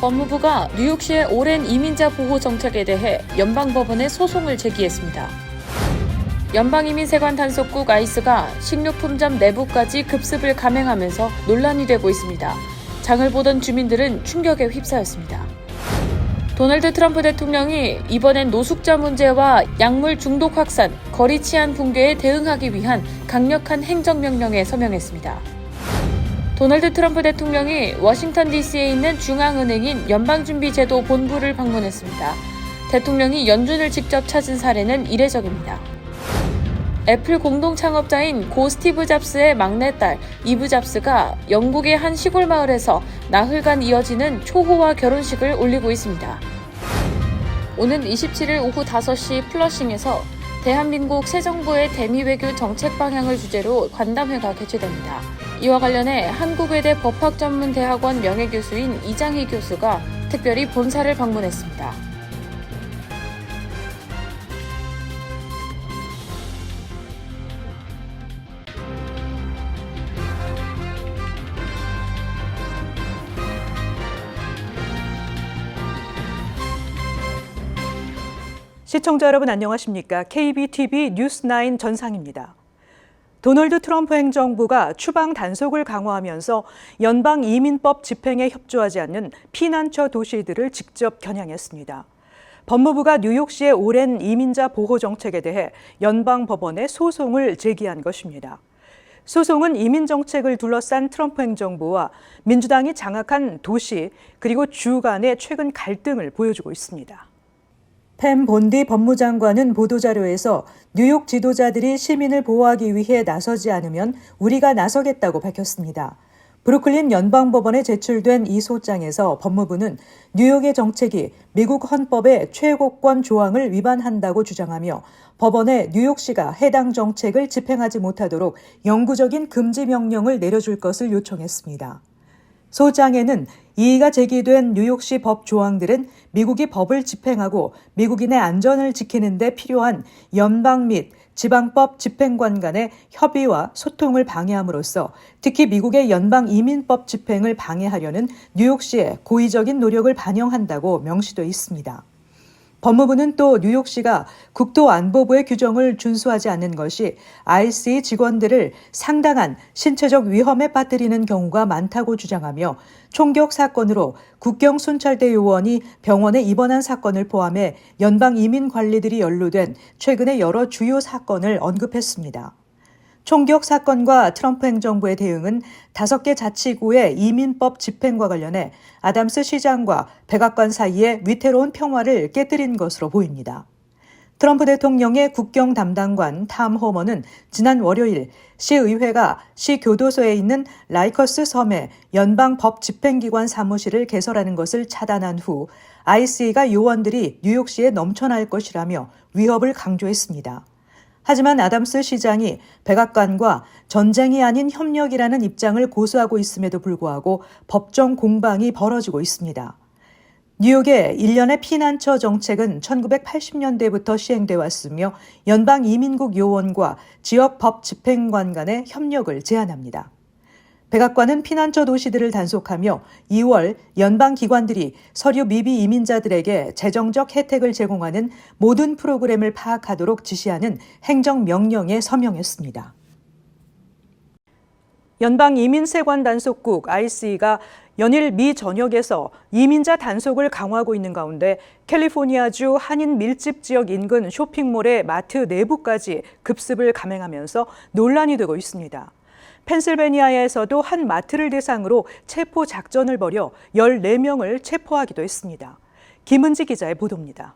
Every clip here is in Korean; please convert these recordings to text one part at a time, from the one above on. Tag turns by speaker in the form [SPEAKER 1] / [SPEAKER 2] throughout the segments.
[SPEAKER 1] 법무부가 뉴욕시의 오랜 이민자 보호 정책에 대해 연방법원에 소송을 제기했습니다. 연방이민세관 단속국 아이스가 식료품점 내부까지 급습을 감행하면서 논란이 되고 있습니다. 장을 보던 주민들은 충격에 휩싸였습니다. 도널드 트럼프 대통령이 이번엔 노숙자 문제와 약물 중독 확산, 거리 치안 붕괴에 대응하기 위한 강력한 행정명령에 서명했습니다. 도널드 트럼프 대통령이 워싱턴 DC에 있는 중앙은행인 연방준비제도 본부를 방문했습니다. 대통령이 연준을 직접 찾은 사례는 이례적입니다. 애플 공동 창업자인 고 스티브 잡스의 막내딸 이브 잡스가 영국의 한 시골 마을에서 나흘간 이어지는 초호화 결혼식을 올리고 있습니다. 오는 27일 오후 5시 플러싱에서 대한민국 새 정부의 대미 외교 정책 방향을 주제로 관담회가 개최됩니다. 이와 관련해 한국외대 법학전문대학원 명예교수인 이장희 교수가 특별히 본사를 방문했습니다.
[SPEAKER 2] 시청자 여러분 안녕하십니까? KBTV 뉴스9 전상입니다. 도널드 트럼프 행정부가 추방 단속을 강화하면서 연방 이민법 집행에 협조하지 않는 피난처 도시들을 직접 겨냥했습니다. 법무부가 뉴욕시의 오랜 이민자 보호 정책에 대해 연방 법원에 소송을 제기한 것입니다. 소송은 이민 정책을 둘러싼 트럼프 행정부와 민주당이 장악한 도시 그리고 주 간의 최근 갈등을 보여주고 있습니다. 팸 본디 법무장관은 보도자료에서 뉴욕 지도자들이 시민을 보호하기 위해 나서지 않으면 우리가 나서겠다고 밝혔습니다. 브루클린 연방법원에 제출된 이 소장에서 법무부는 뉴욕의 정책이 미국 헌법의 최고권 조항을 위반한다고 주장하며 법원에 뉴욕시가 해당 정책을 집행하지 못하도록 영구적인 금지 명령을 내려줄 것을 요청했습니다. 소장에는 이의가 제기된 뉴욕시 법 조항들은 미국이 법을 집행하고 미국인의 안전을 지키는 데 필요한 연방 및 지방법 집행관 간의 협의와 소통을 방해함으로써 특히 미국의 연방 이민법 집행을 방해하려는 뉴욕시의 고의적인 노력을 반영한다고 명시돼 있습니다. 법무부는 또 뉴욕시가 국토안보부의 규정을 준수하지 않는 것이 ICE 직원들을 상당한 신체적 위험에 빠뜨리는 경우가 많다고 주장하며 총격 사건으로 국경 순찰대 요원이 병원에 입원한 사건을 포함해 연방 이민 관리들이 연루된 최근의 여러 주요 사건을 언급했습니다. 총격 사건과 트럼프 행정부의 대응은 5개 자치구의 이민법 집행과 관련해 아담스 시장과 백악관 사이의 위태로운 평화를 깨뜨린 것으로 보입니다. 트럼프 대통령의 국경 담당관 탐 호머는 지난 월요일 시의회가 시 교도소에 있는 라이커스 섬에 연방 법 집행기관 사무실을 개설하는 것을 차단한 후 ICE가 요원들이 뉴욕시에 넘쳐날 것이라며 위협을 강조했습니다. 하지만 아담스 시장이 백악관과 전쟁이 아닌 협력이라는 입장을 고수하고 있음에도 불구하고 법정 공방이 벌어지고 있습니다. 뉴욕의 일련의 피난처 정책은 1980년대부터 시행돼 왔으며 연방 이민국 요원과 지역 법 집행관 간의 협력을 제한합니다. 백악관은 피난처 도시들을 단속하며 2월 연방 기관들이 서류 미비 이민자들에게 재정적 혜택을 제공하는 모든 프로그램을 파악하도록 지시하는 행정명령에 서명했습니다. 연방 이민세관 단속국 ICE가 연일 미 전역에서 이민자 단속을 강화하고 있는 가운데 캘리포니아주 한인 밀집 지역 인근 쇼핑몰의 마트 내부까지 급습을 감행하면서 논란이 되고 있습니다. 펜실베니아에서도 한 마트를 대상으로 체포 작전을 벌여 14명을 체포하기도 했습니다. 김은지 기자의 보도입니다.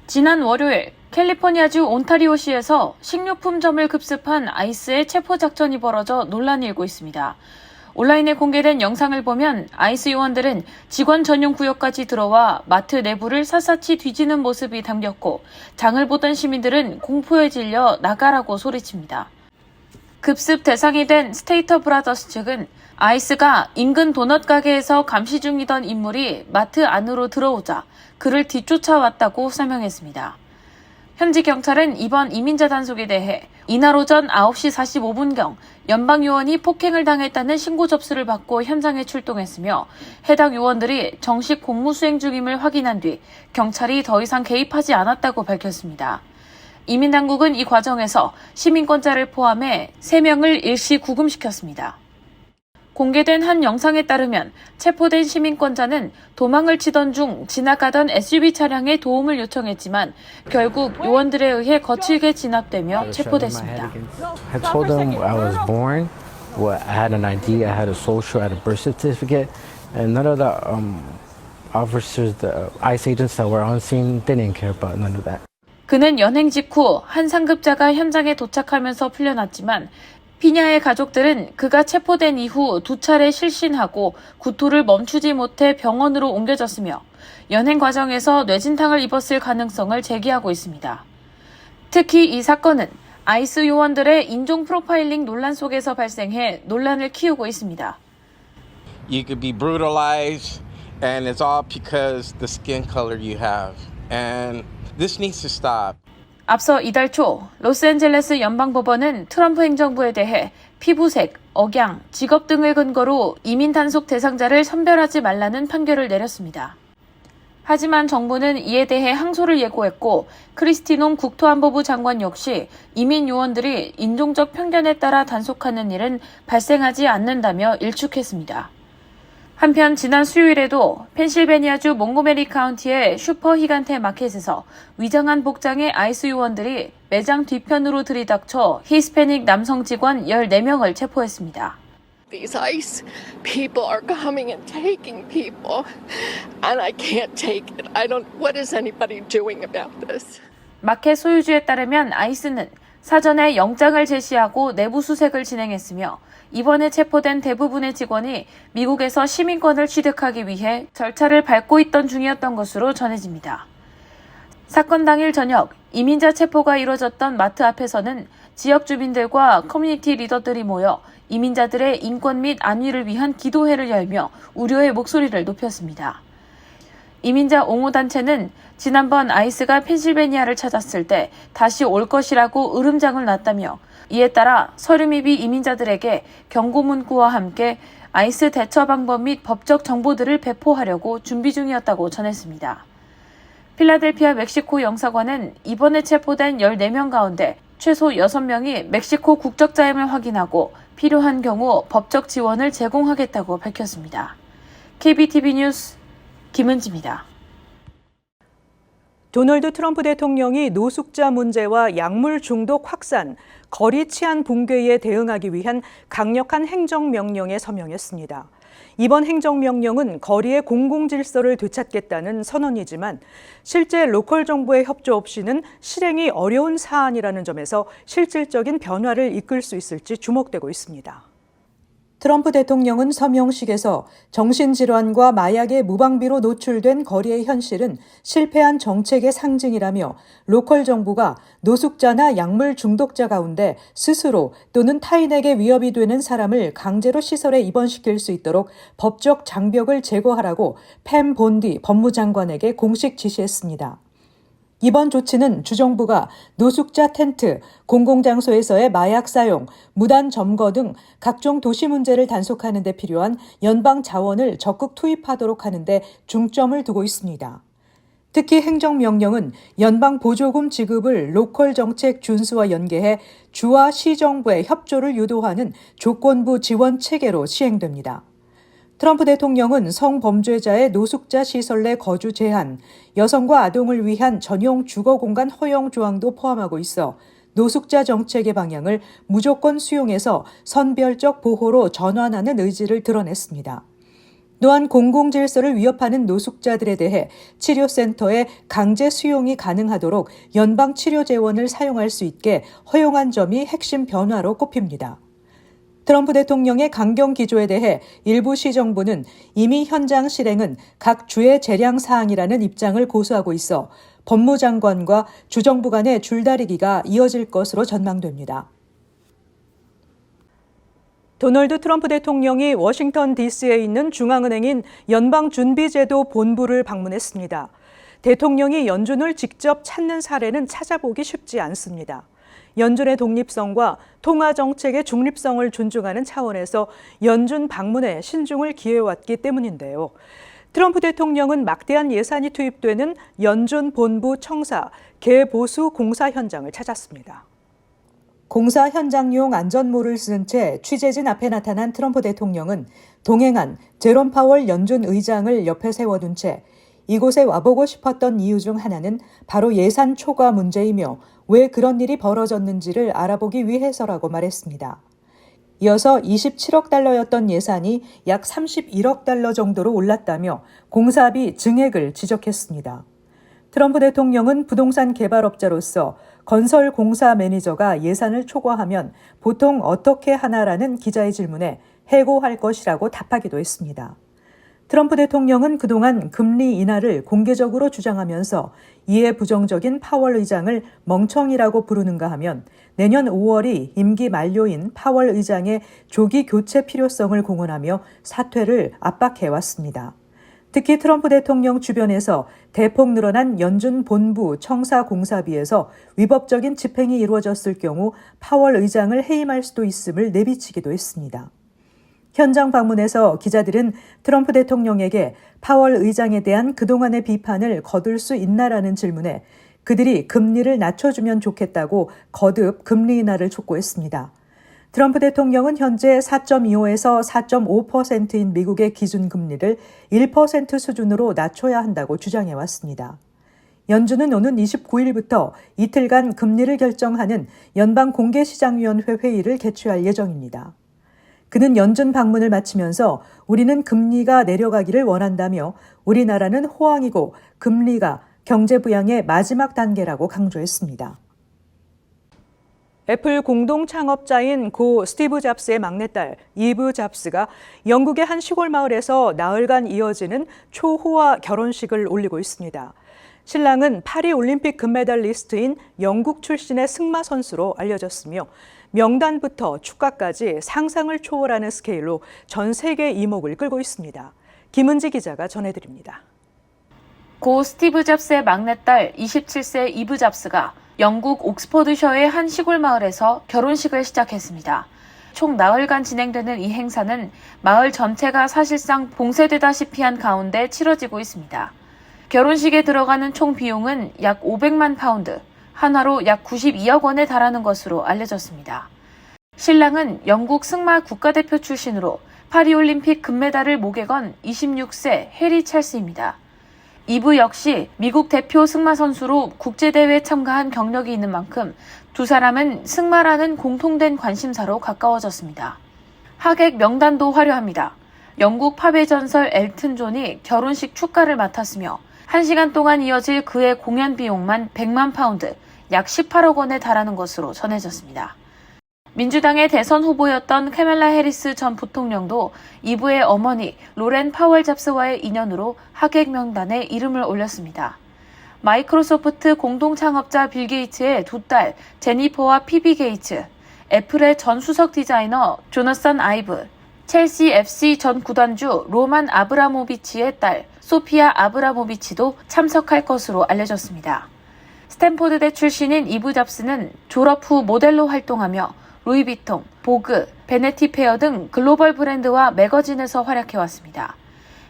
[SPEAKER 1] 지난 월요일 캘리포니아주 온타리오시에서 식료품점을 급습한 아이스의 체포 작전이 벌어져 논란이 일고 있습니다. 온라인에 공개된 영상을 보면 아이스 요원들은 직원 전용 구역까지 들어와 마트 내부를 샅샅이 뒤지는 모습이 담겼고 장을 보던 시민들은 공포에 질려 나가라고 소리칩니다. 급습 대상이 된 스테이터 브라더스 측은 아이스가 인근 도넛 가게에서 감시 중이던 인물이 마트 안으로 들어오자 그를 뒤쫓아왔다고 설명했습니다. 현지 경찰은 이번 이민자 단속에 대해 이날 오전 9시 45분경 연방 요원이 폭행을 당했다는 신고 접수를 받고 현장에 출동했으며 해당 요원들이 정식 공무 수행 중임을 확인한 뒤 경찰이 더 이상 개입하지 않았다고 밝혔습니다. 이민당국은 이 과정에서 시민권자를 포함해 3명을 일시 구금시켰습니다. 공개된 한 영상에 따르면 체포된 시민권자는 도망을 치던 중 지나가던 SUV 차량에 도움을 요청했지만 결국 요원들에 의해 거칠게 진압되며 체포됐습니다.
[SPEAKER 3] I told them I was born, I had an ID, I had a social, I had a birth certificate, and none of the officers, the ICE agents that were on scene, they didn't care about none of that.
[SPEAKER 1] 그는 연행 직후 한 상급자가 현장에 도착하면서 풀려났지만 피냐의 가족들은 그가 체포된 이후 2차례 실신하고 구토를 멈추지 못해 병원으로 옮겨졌으며 연행 과정에서 뇌진탕을 입었을 가능성을 제기하고 있습니다. 특히 이 사건은 아이스 요원들의 인종 프로파일링 논란 속에서 발생해 논란을 키우고 있습니다.
[SPEAKER 4] You could be brutalized and it's all because the skin color you have. And this needs to stop.
[SPEAKER 1] 앞서 이달 초 로스앤젤레스 연방법원은 트럼프 행정부에 대해 피부색, 억양, 직업 등을 근거로 이민 단속 대상자를 선별하지 말라는 판결을 내렸습니다. 하지만 정부는 이에 대해 항소를 예고했고 크리스티논 국토안보부 장관 역시 이민 요원들이 인종적 편견에 따라 단속하는 일은 발생하지 않는다며 일축했습니다. 한편 지난 수요일에도 펜실베니아주 몽고메리 카운티의 슈퍼 히간테 마켓에서 위장한 복장의 아이스 요원들이 매장 뒤편으로 들이닥쳐 히스패닉 남성 직원 14명을 체포했습니다.
[SPEAKER 5] These ICE people are coming and taking people, and I can't take it. What is anybody doing about this?
[SPEAKER 1] 마켓 소유주에 따르면 아이스는 사전에 영장을 제시하고 내부 수색을 진행했으며 이번에 체포된 대부분의 직원이 미국에서 시민권을 취득하기 위해 절차를 밟고 있던 중이었던 것으로 전해집니다. 사건 당일 저녁 이민자 체포가 이뤄졌던 마트 앞에서는 지역 주민들과 커뮤니티 리더들이 모여 이민자들의 인권 및 안위를 위한 기도회를 열며 우려의 목소리를 높였습니다. 이민자 옹호단체는 지난번 아이스가 펜실베니아를 찾았을 때 다시 올 것이라고 으름장을 놨다며 이에 따라 서류미비 이민자들에게 경고 문구와 함께 아이스 대처 방법 및 법적 정보들을 배포하려고 준비 중이었다고 전했습니다. 필라델피아 멕시코 영사관은 이번에 체포된 14명 가운데 최소 6명이 멕시코 국적자임을 확인하고 필요한 경우 법적 지원을 제공하겠다고 밝혔습니다. KBTV 뉴스 김은지입니다.
[SPEAKER 2] 도널드 트럼프 대통령이 노숙자 문제와 약물 중독 확산, 거리 치안 붕괴에 대응하기 위한 강력한 행정명령에 서명했습니다. 이번 행정명령은 거리의 공공질서를 되찾겠다는 선언이지만 실제 로컬 정부의 협조 없이는 실행이 어려운 사안이라는 점에서 실질적인 변화를 이끌 수 있을지 주목되고 있습니다. 트럼프 대통령은 서명식에서 정신질환과 마약의 무방비로 노출된 거리의 현실은 실패한 정책의 상징이라며 로컬 정부가 노숙자나 약물 중독자 가운데 스스로 또는 타인에게 위협이 되는 사람을 강제로 시설에 입원시킬 수 있도록 법적 장벽을 제거하라고 팸 본디 법무장관에게 공식 지시했습니다. 이번 조치는 주정부가 노숙자 텐트, 공공장소에서의 마약 사용, 무단 점거 등 각종 도시 문제를 단속하는 데 필요한 연방 자원을 적극 투입하도록 하는 데 중점을 두고 있습니다. 특히 행정명령은 연방 보조금 지급을 로컬 정책 준수와 연계해 주와 시정부의 협조를 유도하는 조건부 지원 체계로 시행됩니다. 트럼프 대통령은 성범죄자의 노숙자 시설 내 거주 제한, 여성과 아동을 위한 전용 주거 공간 허용 조항도 포함하고 있어 노숙자 정책의 방향을 무조건 수용해서 선별적 보호로 전환하는 의지를 드러냈습니다. 또한 공공질서를 위협하는 노숙자들에 대해 치료센터에 강제 수용이 가능하도록 연방치료재원을 사용할 수 있게 허용한 점이 핵심 변화로 꼽힙니다. 트럼프 대통령의 강경 기조에 대해 일부 시정부는 이미 현장 실행은 각 주의 재량 사항이라는 입장을 고수하고 있어 법무장관과 주정부 간의 줄다리기가 이어질 것으로 전망됩니다. 도널드 트럼프 대통령이 워싱턴 DC에 있는 중앙은행인 연방준비제도 본부를 방문했습니다. 대통령이 연준을 직접 찾는 사례는 찾아보기 쉽지 않습니다. 연준의 독립성과 통화 정책의 중립성을 존중하는 차원에서 연준 방문에 신중을 기해왔기 때문인데요. 트럼프 대통령은 막대한 예산이 투입되는 연준 본부 청사 개보수 공사 현장을 찾았습니다. 공사 현장용 안전모를 쓴 채 취재진 앞에 나타난 트럼프 대통령은 동행한 제롬 파월 연준 의장을 옆에 세워둔 채 이곳에 와보고 싶었던 이유 중 하나는 바로 예산 초과 문제이며 왜 그런 일이 벌어졌는지를 알아보기 위해서라고 말했습니다. 이어서 27억 달러였던 예산이 약 31억 달러 정도로 올랐다며 공사비 증액을 지적했습니다. 트럼프 대통령은 부동산 개발업자로서 건설 공사 매니저가 예산을 초과하면 보통 어떻게 하나라는 기자의 질문에 해고할 것이라고 답하기도 했습니다. 트럼프 대통령은 그동안 금리 인하를 공개적으로 주장하면서 이에 부정적인 파월 의장을 멍청이라고 부르는가 하면 내년 5월이 임기 만료인 파월 의장의 조기 교체 필요성을 공언하며 사퇴를 압박해왔습니다. 특히 트럼프 대통령 주변에서 대폭 늘어난 연준 본부 청사 공사비에서 위법적인 집행이 이루어졌을 경우 파월 의장을 해임할 수도 있음을 내비치기도 했습니다. 현장 방문에서 기자들은 트럼프 대통령에게 파월 의장에 대한 그동안의 비판을 거둘 수 있나라는 질문에 그들이 금리를 낮춰주면 좋겠다고 거듭 금리 인하를 촉구했습니다. 트럼프 대통령은 현재 4.25에서 4.5%인 미국의 기준금리를 1% 수준으로 낮춰야 한다고 주장해왔습니다. 연준은 오는 29일부터 이틀간 금리를 결정하는 연방공개시장위원회 회의를 개최할 예정입니다. 그는 연준 방문을 마치면서 우리는 금리가 내려가기를 원한다며 우리나라는 호황이고 금리가 경제 부양의 마지막 단계라고 강조했습니다. 애플 공동 창업자인 고 스티브 잡스의 막내딸 이브 잡스가 영국의 한 시골 마을에서 나흘간 이어지는 초호화 결혼식을 올리고 있습니다. 신랑은 파리 올림픽 금메달리스트인 영국 출신의 승마 선수로 알려졌으며 명단부터 축가까지 상상을 초월하는 스케일로 전 세계 이목을 끌고 있습니다. 김은지 기자가 전해드립니다.
[SPEAKER 1] 고 스티브 잡스의 막내딸 27세 이브 잡스가 영국 옥스퍼드셔의 한 시골 마을에서 결혼식을 시작했습니다. 총 나흘간 진행되는 이 행사는 마을 전체가 사실상 봉쇄되다시피 한 가운데 치러지고 있습니다. 결혼식에 들어가는 총 비용은 약 500만 파운드, 한화로 약 92억 원에 달하는 것으로 알려졌습니다. 신랑은 영국 승마 국가대표 출신으로 파리올림픽 금메달을 목에 건 26세 해리 찰스입니다. 이브 역시 미국 대표 승마 선수로 국제대회에 참가한 경력이 있는 만큼 두 사람은 승마라는 공통된 관심사로 가까워졌습니다. 하객 명단도 화려합니다. 영국 팝의 전설 엘튼 존이 결혼식 축가를 맡았으며 1시간 동안 이어질 그의 공연 비용만 100만 파운드, 약 18억 원에 달하는 것으로 전해졌습니다. 민주당의 대선 후보였던 카멜라 해리스 전 부통령도 이브의 어머니 로렌 파월 잡스와의 인연으로 하객 명단에 이름을 올렸습니다. 마이크로소프트 공동 창업자 빌 게이츠의 두 딸 제니퍼와 피비 게이츠, 애플의 전 수석 디자이너 조너선 아이브, 첼시 FC 전 구단주 로만 아브라모비치의 딸 소피아 아브라모비치도 참석할 것으로 알려졌습니다. 스탠포드대 출신인 이브 잡스는 졸업 후 모델로 활동하며 루이비통, 보그, 베네티 페어 등 글로벌 브랜드와 매거진에서 활약해왔습니다.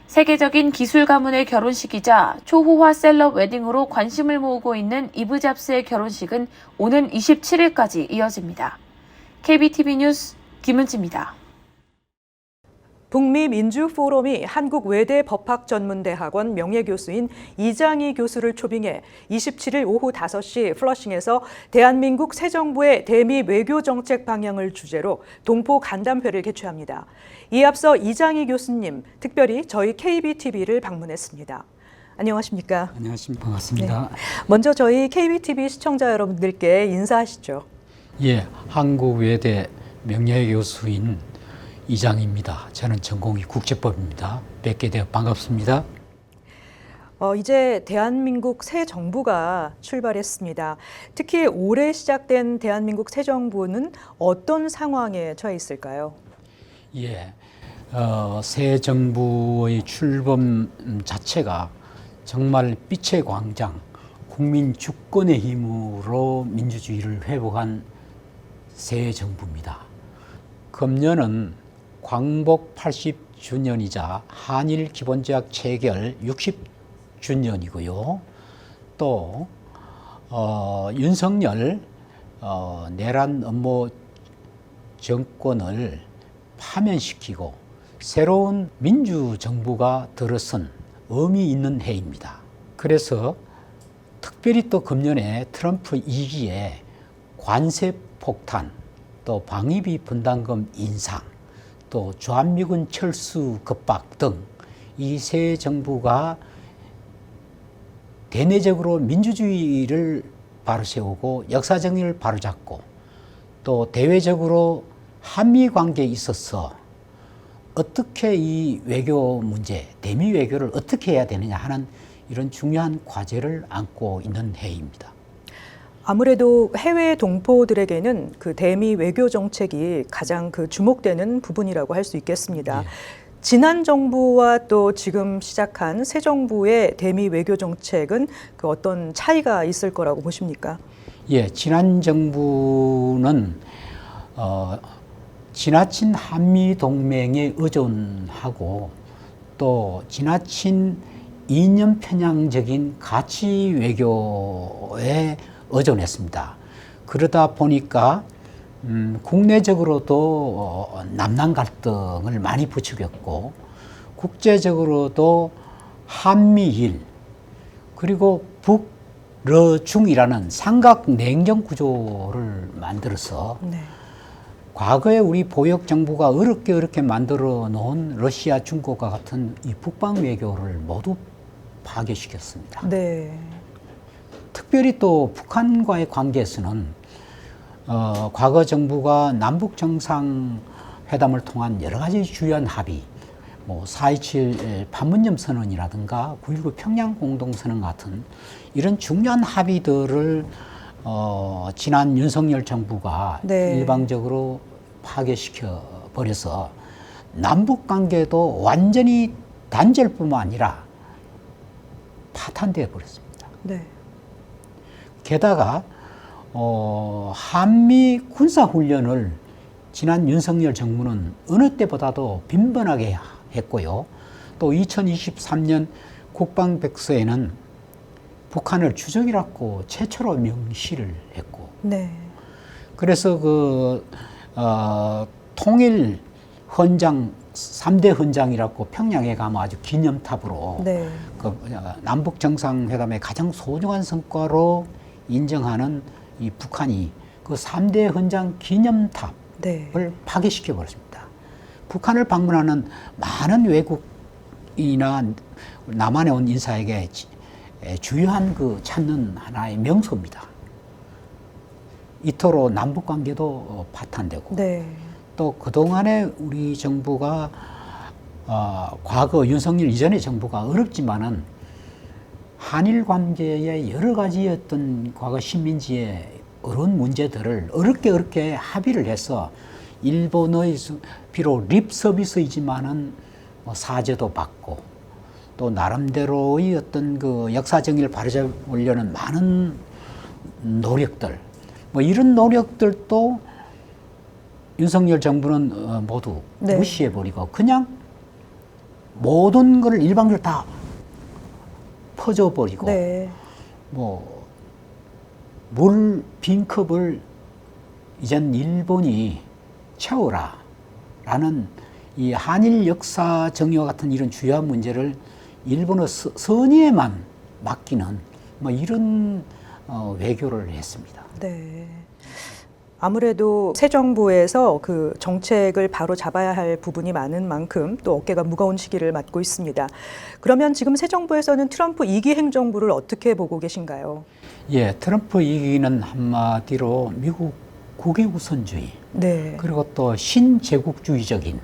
[SPEAKER 1] 세계적인 기술 가문의 결혼식이자 초호화 셀럽 웨딩으로 관심을 모으고 있는 이브 잡스의 결혼식은 오는 27일까지 이어집니다. KBTV 뉴스 김은지입니다.
[SPEAKER 2] 북미 민주 포럼이 한국 외대 법학전문대학원 명예교수인 이장희 교수를 초빙해 27일 오후 5시 플러싱에서 대한민국 새 정부의 대미 외교 정책 방향을 주제로 동포 간담회를 개최합니다. 이에 앞서 이장희 교수님 특별히 저희 KBTV를 방문했습니다. 안녕하십니까?
[SPEAKER 6] 안녕하십니까. 반갑습니다.
[SPEAKER 2] 네. 먼저 저희 KBTV 시청자 여러분들께 인사하시죠.
[SPEAKER 6] 예, 한국 외대 명예교수인 이장입니다. 저는 전공이 국제법입니다. 뵙게 되어 반갑습니다.
[SPEAKER 2] 이제 대한민국 새 정부가 출발했습니다. 특히 올해 시작된 대한민국 새 정부는 어떤 상황에 처해 있을까요?
[SPEAKER 6] 예, 새 정부의 출범 자체가 정말 빛의 광장, 국민 주권의 힘으로 민주주의를 회복한 새 정부입니다. 금년은 광복 80주년이자 한일 기본조약 체결 60주년이고요. 또 윤석열 내란 음모 정권을 파면시키고 새로운 민주정부가 들어선 의미 있는 해입니다. 그래서 특별히 또 금년에 트럼프 2기에 관세 폭탄, 또 방위비 분담금 인상, 또 주한미군 철수 급박 등 이 새 정부가 대내적으로 민주주의를 바로세우고 역사정의를 바로잡고 또 대외적으로 한미 관계에 있어서 어떻게 이 외교 문제, 대미 외교를 어떻게 해야 되느냐 하는 이런 중요한 과제를 안고 있는 해입니다.
[SPEAKER 2] 아무래도 해외 동포들에게는 그 대미 외교 정책이 가장 그 주목되는 부분이라고 할 수 있겠습니다.
[SPEAKER 6] 예.
[SPEAKER 2] 지난 정부와 또 지금 시작한 새 정부의 대미 외교 정책은 그 어떤 차이가 있을 거라고 보십니까?
[SPEAKER 6] 예, 지난 정부는 지나친 한미 동맹에 의존하고 또 지나친 이념 편향적인 가치 외교에 의존했습니다. 그러다 보니까 국내적으로도 남남 갈등을 많이 부추겼고 국제적으로도 한미일 그리고 북러중이라는 삼각 냉전 구조를 만들어서
[SPEAKER 2] 네.
[SPEAKER 6] 과거에 우리 보역 정부가 어렵게 만들어 놓은 러시아, 중국과 같은 이 북방 외교를 모두 파괴시켰습니다.
[SPEAKER 2] 네.
[SPEAKER 6] 특별히 또 북한과의 관계에서는 과거 정부가 남북 정상회담을 통한 여러 가지 주요한 합의, 뭐 4.27 판문점 선언이라든가 9.19 평양 공동선언 같은 이런 중요한 합의들을 지난 윤석열 정부가
[SPEAKER 2] 네.
[SPEAKER 6] 일방적으로 파괴시켜 버려서 남북 관계도 완전히 단절뿐만 아니라 파탄되어 버렸습니다.
[SPEAKER 2] 네.
[SPEAKER 6] 게다가 한미 군사훈련을 지난 윤석열 정부는 어느 때보다도 빈번하게 했고요. 또 2023년 국방백서에는 북한을 주적이라고 최초로 명시를 했고,
[SPEAKER 2] 네.
[SPEAKER 6] 그래서 통일 헌장 3대 헌장이라고 평양에 가면 아주 기념탑으로
[SPEAKER 2] 네.
[SPEAKER 6] 남북 정상회담의 가장 소중한 성과로 인정하는 이 북한이 그 3대 헌장 기념탑을
[SPEAKER 2] 네.
[SPEAKER 6] 파괴시켜 버렸습니다. 북한을 방문하는 많은 외국이나 남한에 온 인사에게 주요한 찾는 하나의 명소입니다. 이토록 남북 관계도 파탄되고
[SPEAKER 2] 네.
[SPEAKER 6] 또 그동안에 우리 정부가 과거 윤석열 이전의 정부가 어렵지만은 한일 관계의 여러 가지 어떤 과거 식민지의 어려운 문제들을 어렵게 합의를 해서 일본의 비록 립 서비스이지만은 사죄도 받고 또 나름대로의 어떤 역사 정의를 바로잡으려는 많은 노력들, 이런 노력들도 윤석열 정부는 모두
[SPEAKER 2] 네.
[SPEAKER 6] 무시해버리고 그냥 모든 것을 일방적으로 다 퍼져버리고
[SPEAKER 2] 네.
[SPEAKER 6] 물 빈 컵을 이젠 일본이 채워라 라는 이 한일 역사 정의와 같은 이런 주요한 문제를 일본의 선의에만 맡기는 이런 외교를 했습니다.
[SPEAKER 2] 네. 아무래도 새 정부에서 그 정책을 바로 잡아야 할 부분이 많은 만큼 또 어깨가 무거운 시기를 맞고 있습니다. 그러면 지금 새 정부에서는 트럼프 2기 행정부를 어떻게 보고 계신가요?
[SPEAKER 6] 예, 트럼프 2기는 한마디로 미국 국위 우선주의,
[SPEAKER 2] 네.
[SPEAKER 6] 그리고 또 신제국주의적인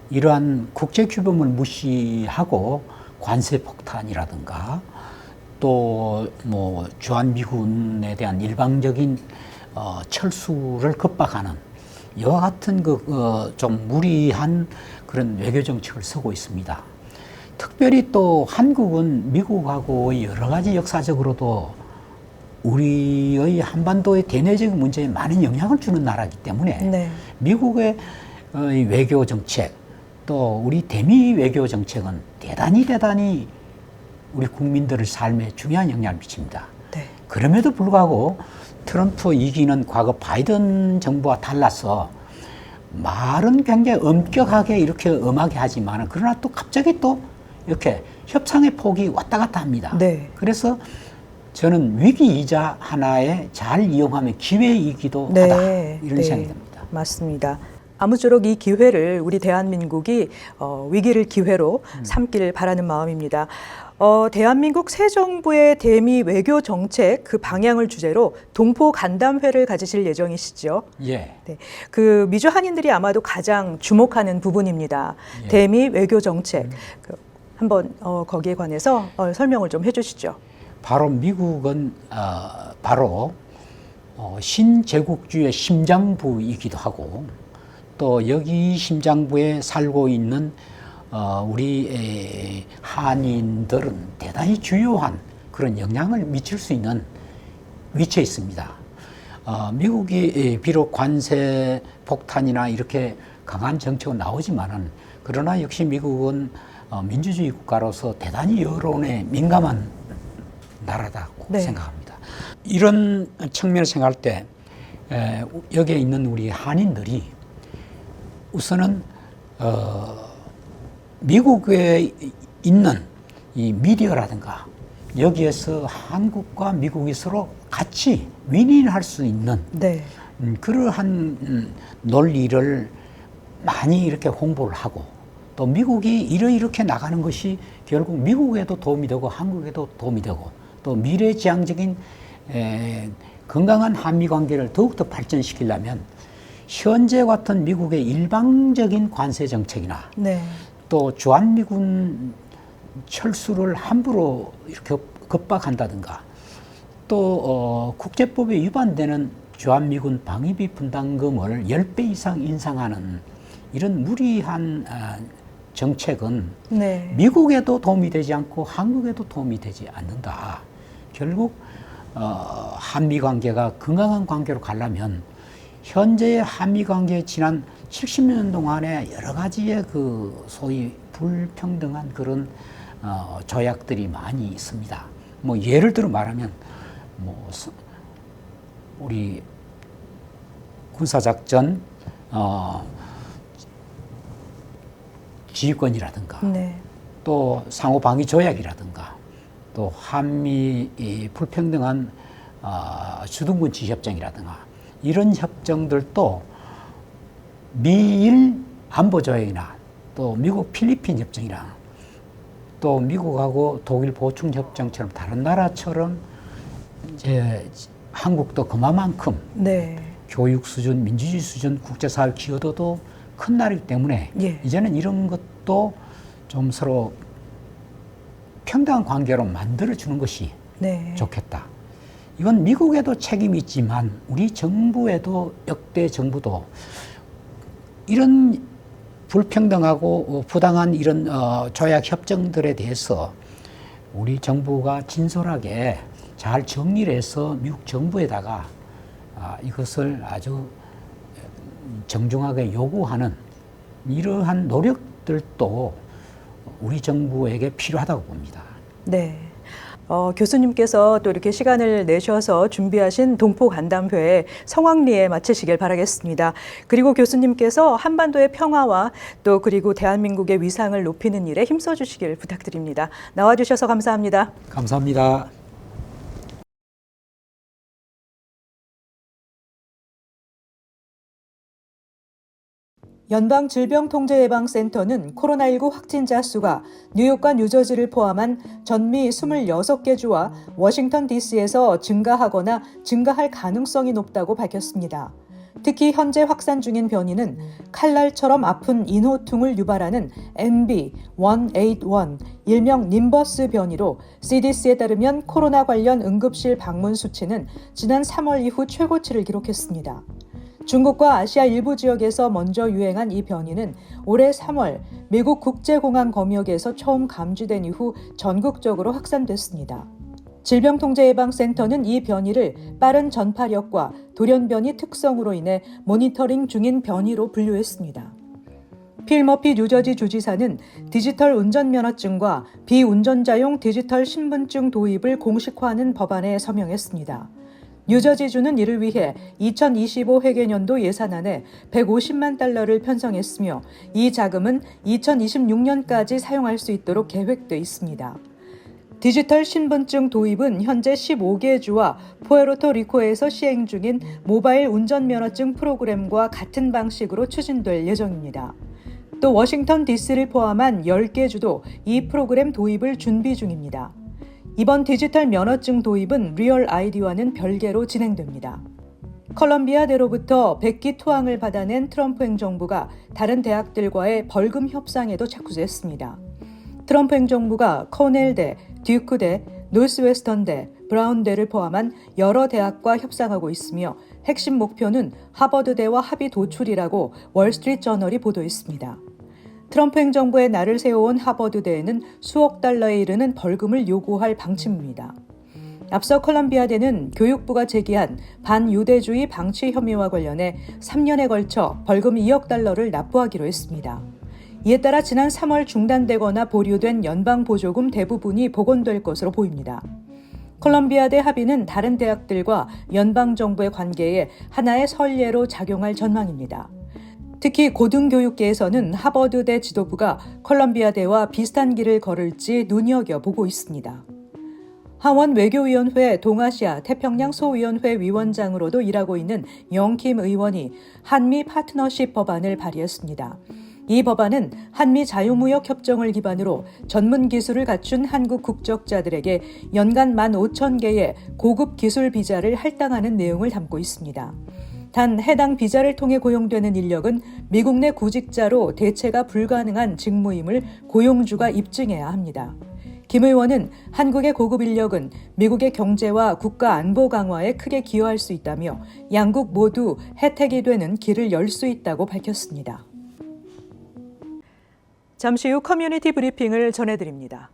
[SPEAKER 6] 이러한 국제 규범을 무시하고 관세 폭탄이라든가 또 주한미군에 대한 일방적인 철수를 급박하는 이와 같은 좀 무리한 그런 외교 정책을 쓰고 있습니다. 특별히 또 한국은 미국하고 여러 가지 역사적으로도 우리의 한반도의 대내적인 문제에 많은 영향을 주는 나라이기 때문에
[SPEAKER 2] 네.
[SPEAKER 6] 미국의 외교 정책 또 우리 대미 외교 정책은 대단히 우리 국민들의 삶에 중요한 영향을 미칩니다.
[SPEAKER 2] 네.
[SPEAKER 6] 그럼에도 불구하고 트럼프 2기는 과거 바이든 정부와 달라서 말은 굉장히 엄격하게 이렇게 엄하게 하지만 그러나 또 갑자기 또 이렇게 협상의 폭이 왔다 갔다 합니다.
[SPEAKER 2] 네.
[SPEAKER 6] 그래서 저는 위기이자 하나의 잘 이용하면 기회이기도 하다 이런 생각이 듭니다.
[SPEAKER 2] 맞습니다. 아무쪼록 이 기회를 우리 대한민국이 위기를 기회로 삼길 바라는 마음입니다. 대한민국 새 정부의 대미 외교 정책 그 방향을 주제로 동포 간담회를 가지실 예정이시죠?
[SPEAKER 6] 예.
[SPEAKER 2] 네, 그 미주 한인들이 아마도 가장 주목하는 부분입니다.
[SPEAKER 6] 예.
[SPEAKER 2] 대미 외교 정책 한번 거기에 관해서 설명을 좀 해주시죠.
[SPEAKER 6] 바로 미국은 바로 신제국주의 심장부이기도 하고 또 여기 심장부에 살고 있는 우리 한인들은 대단히 주요한 그런 영향을 미칠 수 있는 위치에 있습니다. 미국이 비록 관세 폭탄이나 이렇게 강한 정책은 나오지만은 그러나 역시 미국은 민주주의 국가로서 대단히 여론에 민감한 나라다고
[SPEAKER 2] 네.
[SPEAKER 6] 생각합니다. 이런 측면을 생각할 때 여기에 있는 우리 한인들이 우선은 미국에 있는 이 미디어라든가 여기에서 한국과 미국이 서로 같이 윈윈할 수 있는
[SPEAKER 2] 네.
[SPEAKER 6] 그러한 논리를 많이 이렇게 홍보를 하고 또 미국이 이렇게 나가는 것이 결국 미국에도 도움이 되고 한국에도 도움이 되고 또 미래지향적인 건강한 한미 관계를 더욱더 발전시키려면 현재 같은 미국의 일방적인 관세 정책이나
[SPEAKER 2] 네.
[SPEAKER 6] 또 주한미군 철수를 함부로 이렇게 겁박한다든가 또 국제법에 위반되는 주한미군 방위비 분담금을 10배 이상 인상하는 이런 무리한 정책은
[SPEAKER 2] 네.
[SPEAKER 6] 미국에도 도움이 되지 않고 한국에도 도움이 되지 않는다. 결국 한미 관계가 건강한 관계로 가려면 현재의 한미 관계에 지난 70년 동안에 여러 가지의 그 소위 불평등한 그런 조약들이 많이 있습니다. 뭐 예를 들어 말하면 뭐 우리 군사작전 지휘권이라든가
[SPEAKER 2] 네.
[SPEAKER 6] 또 상호방위 조약이라든가 또 한미 불평등한 주둔군 지휘협정이라든가 이런 협정들도 미일 안보조약이나 또 미국 필리핀 협정이나 또 미국하고 독일 보충 협정처럼 다른 나라처럼 이제 한국도 그만큼
[SPEAKER 2] 네.
[SPEAKER 6] 교육 수준, 민주주의 수준, 국제사회 기여도도 큰 나라이기 때문에
[SPEAKER 2] 예.
[SPEAKER 6] 이제는 이런 것도 좀 서로 평등한 관계로 만들어주는 것이
[SPEAKER 2] 네.
[SPEAKER 6] 좋겠다. 이건 미국에도 책임이 있지만 우리 정부에도 역대 정부도 이런 불평등하고 부당한 이런 조약 협정들에 대해서 우리 정부가 진솔하게 잘 정리를 해서 미국 정부에다가 이것을 아주 정중하게 요구하는 이러한 노력들도 우리 정부에게 필요하다고 봅니다.
[SPEAKER 2] 네. 교수님께서 또 이렇게 시간을 내셔서 준비하신 동포 간담회 성황리에 마치시길 바라겠습니다. 그리고 교수님께서 한반도의 평화와 또 그리고 대한민국의 위상을 높이는 일에 힘써 주시길 부탁드립니다. 나와주셔서 감사합니다.
[SPEAKER 6] 감사합니다.
[SPEAKER 2] 연방질병통제예방센터는 코로나19 확진자 수가 뉴욕과 뉴저지를 포함한 전미 26개 주와 워싱턴 DC에서 증가하거나 증가할 가능성이 높다고 밝혔습니다. 특히 현재 확산 중인 변이는 칼날처럼 아픈 인호퉁을 유발하는 NB181, 일명 님버스 변이로 CDC에 따르면 코로나 관련 응급실 방문 수치는 지난 3월 이후 최고치를 기록했습니다. 중국과 아시아 일부 지역에서 먼저 유행한 이 변이는 올해 3월 미국 국제공항 검역에서 처음 감지된 이후 전국적으로 확산됐습니다. 질병통제예방센터는 이 변이를 빠른 전파력과 돌연변이 특성으로 인해 모니터링 중인 변이로 분류했습니다. 필 머피 뉴저지 주지사는 디지털 운전면허증과 비운전자용 디지털 신분증 도입을 공식화하는 법안에 서명했습니다. 뉴저지주는 이를 위해 2025 회계년도 예산안에 150만 달러를 편성했으며 이 자금은 2026년까지 사용할 수 있도록 계획돼 있습니다. 디지털 신분증 도입은 현재 15개 주와 푸에르토리코에서 시행 중인 모바일 운전면허증 프로그램과 같은 방식으로 추진될 예정입니다. 또 워싱턴 DC를 포함한 10개 주도 이 프로그램 도입을 준비 중입니다. 이번 디지털 면허증 도입은 리얼 아이디와는 별개로 진행됩니다. 컬럼비아대로부터 100기 토항을 받아낸 트럼프 행정부가 다른 대학들과의 벌금 협상에도 착수했습니다. 트럼프 행정부가 코넬대, 듀크대, 노스웨스턴대, 브라운대를 포함한 여러 대학과 협상하고 있으며 핵심 목표는 하버드대와 합의 도출이라고 월스트리트저널이 보도했습니다. 트럼프 행정부의 날을 세워온 하버드대에는 수억 달러에 이르는 벌금을 요구할 방침입니다. 앞서 컬럼비아대는 교육부가 제기한 반유대주의 방치 혐의와 관련해 3년에 걸쳐 벌금 2억 달러를 납부하기로 했습니다. 이에 따라 지난 3월 중단되거나 보류된 연방보조금 대부분이 복원될 것으로 보입니다. 컬럼비아대 합의는 다른 대학들과 연방정부의 관계에 하나의 선례로 작용할 전망입니다. 특히 고등교육계에서는 하버드대 지도부가 컬럼비아대와 비슷한 길을 걸을지 눈여겨보고 있습니다. 하원 외교위원회 동아시아 태평양 소위원회 위원장으로도 일하고 있는 영킴 의원이 한미 파트너십 법안을 발의했습니다. 이 법안은 한미 자유무역 협정을 기반으로 전문 기술을 갖춘 한국 국적자들에게 연간 15,000개의 고급 기술 비자를 할당하는 내용을 담고 있습니다. 단 해당 비자를 통해 고용되는 인력은 미국 내 구직자로 대체가 불가능한 직무임을 고용주가 입증해야 합니다. 김 의원은 한국의 고급 인력은 미국의 경제와 국가 안보 강화에 크게 기여할 수 있다며 양국 모두 혜택이 되는 길을 열 수 있다고 밝혔습니다. 잠시 후 커뮤니티 브리핑을 전해드립니다.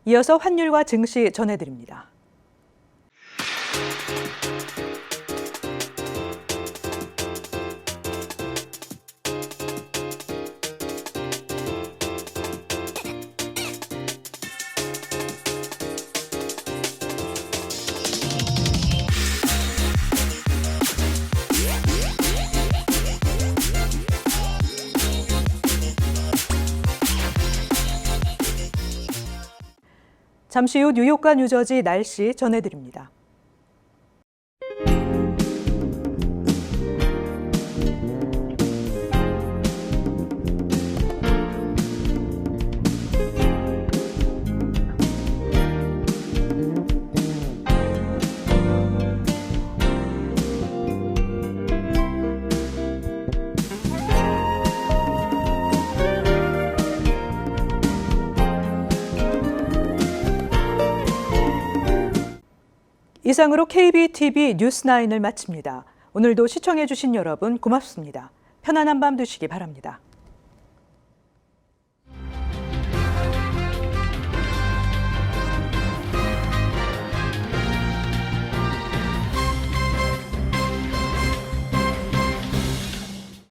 [SPEAKER 2] 이어서 환율과 증시 전해드립니다. 잠시 후 뉴욕과 뉴저지 날씨 전해드립니다. 이상으로 KBTV 뉴스9을 마칩니다. 오늘도 시청해주신 여러분 고맙습니다. 편안한 밤 되시기 바랍니다.